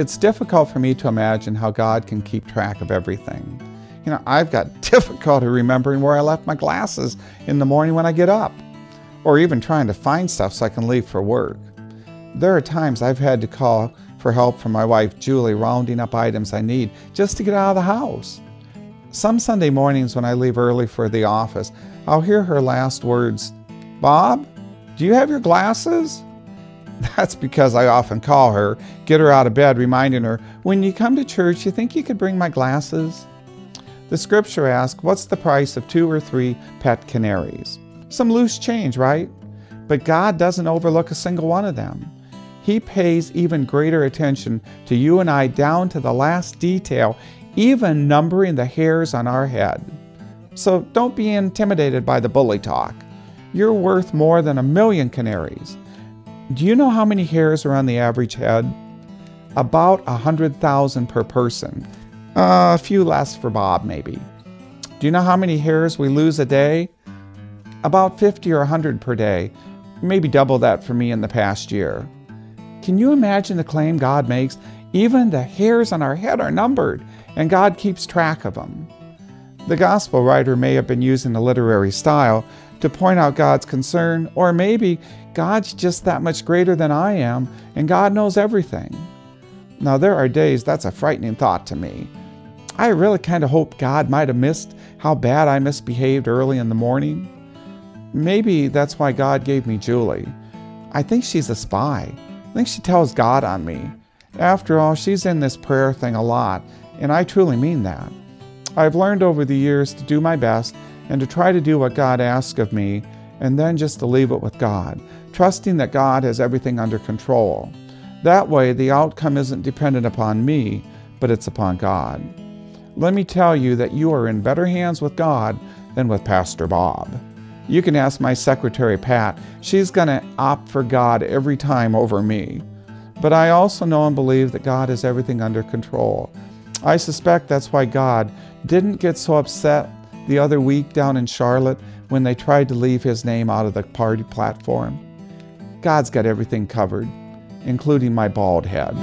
it's difficult for me to imagine how God can keep track of everything. I've got difficulty remembering where I left my glasses in the morning when I get up, or even trying to find stuff so I can leave for work. There are times I've had to call for help from my wife Julie rounding up items I need just to get out of the house. Some Sunday mornings when I leave early for the office, I'll hear her last words, "Bob, do you have your glasses?" That's because I often call her, get her out of bed, reminding her, "When you come to church, you think you could bring my glasses?" The scripture asks, what's the price of 2 or 3 pet canaries? Some loose change, right? But God doesn't overlook a single one of them. He pays even greater attention to you and I down to the last detail, even numbering the hairs on our head. So don't be intimidated by the bully talk. You're worth more than 1,000,000 canaries. Do you know how many hairs are on the average head? About 100,000 per person. A few less for Bob, maybe. Do you know how many hairs we lose a day? About 50 or 100 per day. Maybe double that for me in the past year. Can you imagine the claim God makes? Even the hairs on our head are numbered, and God keeps track of them. The gospel writer may have been using a literary style to point out God's concern, or maybe God's just that much greater than I am, and God knows everything. Now, there are days that's a frightening thought to me. I really kind of hope God might have missed how bad I misbehaved early in the morning. Maybe that's why God gave me Julie. I think she's a spy. I think she tells God on me. After all, she's in this prayer thing a lot, and I truly mean that. I've learned over the years to do my best and to try to do what God asks of me, and then just to leave it with God, trusting that God has everything under control. That way, the outcome isn't dependent upon me, but it's upon God. Let me tell you that you are in better hands with God than with Pastor Bob. You can ask my secretary, Pat. She's going to opt for God every time over me. But I also know and believe that God has everything under control. I suspect that's why God didn't get so upset the other week down in Charlotte when they tried to leave his name out of the party platform. God's got everything covered, including my bald head.